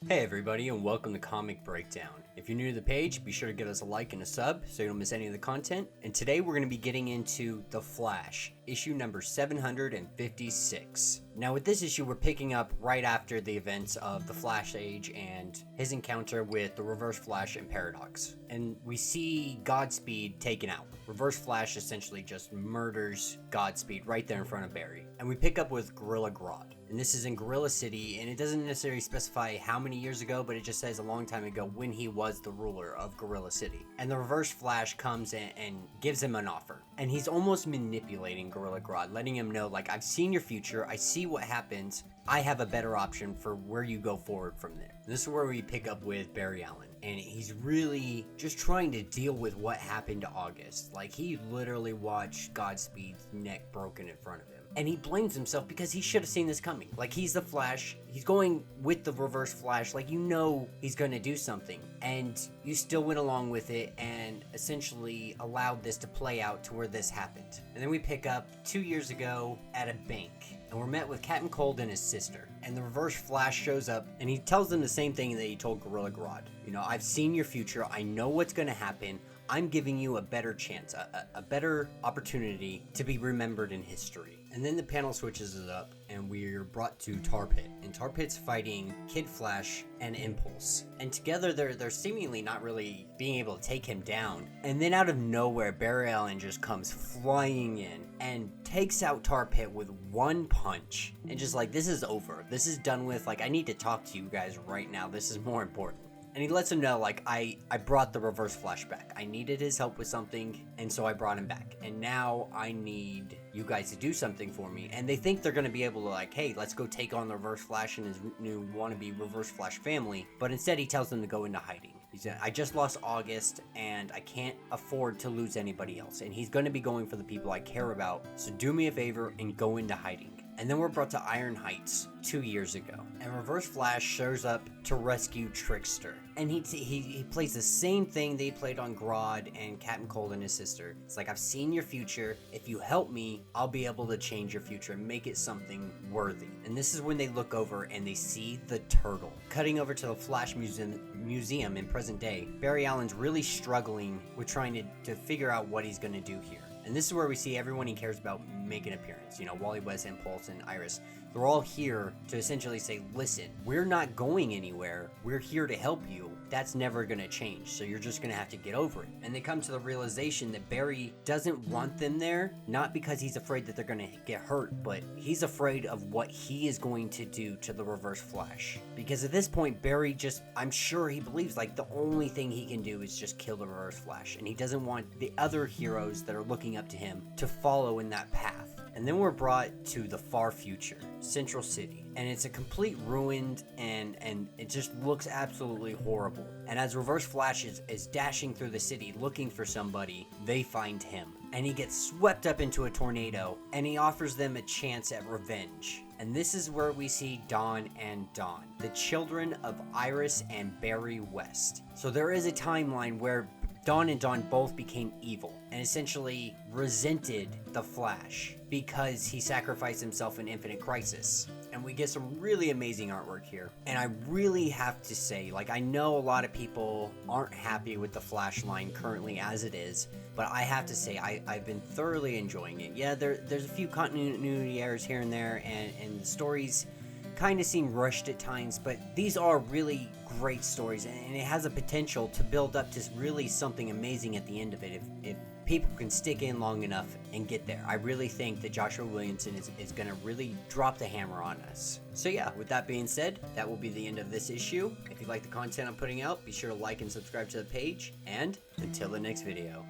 Hey everybody, and welcome to Comic Breakdown. If you're new to the page, be sure to give us a like and a sub so you don't miss any of the content. And today we're going to be getting into The Flash, issue number 756. Now with this issue, we're picking up right after the events of the Flash Age and his encounter with the Reverse Flash and Paradox. And we see Godspeed taken out. Reverse Flash essentially just murders Godspeed right there in front of Barry. And we pick up with Gorilla Grodd. And this is in Gorilla City, and it doesn't necessarily specify how many years ago, but it just says a long time ago when he was the ruler of Gorilla City. And the Reverse Flash comes in and gives him an offer. And he's almost manipulating Gorilla Grodd, letting him know, like, I've seen your future, I see what happens, I have a better option for where you go forward from there. And this is where we pick up with Barry Allen. And he's really just trying to deal with what happened to August. Like, he literally watched Godspeed's neck broken in front of him. And he blames himself because he should have seen this coming. Like, he's the Flash. He's going with the Reverse Flash. Like, you know he's going to do something. And you still went along with it and essentially allowed this to play out to where this happened. And then we pick up 2 years ago at a bank. And we're met with Captain Cold and his sister. And the Reverse Flash shows up and he tells them the same thing that he told Gorilla Grodd. You know, I've seen your future. I know what's going to happen. I'm giving you a better chance, a better opportunity to be remembered in history. And then the panel switches it up and we're brought to Tar Pit. And Tar Pit's fighting Kid Flash and Impulse. And together they're seemingly not really being able to take him down. And then out of nowhere, Barry Allen just comes flying in and takes out Tar Pit with one punch. And just like, this is over. This is done with. Like, I need to talk to you guys right now. This is more important. And he lets him know, like, I brought the Reverse Flash back. I needed his help with something, and so I brought him back. And now I need you guys to do something for me. And they think they're going to be able to, like, hey, let's go take on the Reverse Flash and his new wannabe Reverse Flash family. But instead he tells them to go into hiding. He said, I just lost August, and I can't afford to lose anybody else. And he's going to be going for the people I care about. So do me a favor and go into hiding. And then we're brought to Iron Heights 2 years ago. And Reverse Flash shows up to rescue Trickster. And he plays the same thing that he played on Grodd and Captain Cold and his sister. It's like, I've seen your future. If you help me, I'll be able to change your future and make it something worthy. And this is when they look over and they see the turtle. Cutting over to the Flash Museum in present day, Barry Allen's really struggling with trying to figure out what he's going to do here. And this is where we see everyone he cares about make an appearance. You know, Wally West, Impulse, and Iris. They're all here to essentially say, listen, we're not going anywhere. We're here to help you. That's never going to change. So you're just going to have to get over it. And they come to the realization that Barry doesn't want them there, not because he's afraid that they're going to get hurt, but he's afraid of what he is going to do to the Reverse Flash. Because at this point, Barry just, I'm sure he believes, like, the only thing he can do is just kill the Reverse Flash. And he doesn't want the other heroes that are looking up to him to follow in that path. And then we're brought to the far future, Central City. And it's a complete ruined and it just looks absolutely horrible. And as Reverse Flash is dashing through the city looking for somebody, they find him. And he gets swept up into a tornado and he offers them a chance at revenge. And this is where we see Dawn and Dawn, the children of Iris and Barry West. So there is a timeline where Dawn and Dawn both became evil and essentially resented the Flash because he sacrificed himself in Infinite Crisis. And we get some really amazing artwork here. And I really have to say, like, I know a lot of people aren't happy with the Flash line currently as it is, but I have to say I've been thoroughly enjoying it. Yeah, there's a few continuity errors here and there, and the stories kind of seem rushed at times, but these are really great stories, and it has a potential to build up to really something amazing at the end of it if people can stick in long enough and get there. I really think that Joshua Williamson is going to really drop the hammer on us. So yeah, with that being said, that will be the end of this issue. If you like the content I'm putting out, be sure to like and subscribe to the page, and until the next video.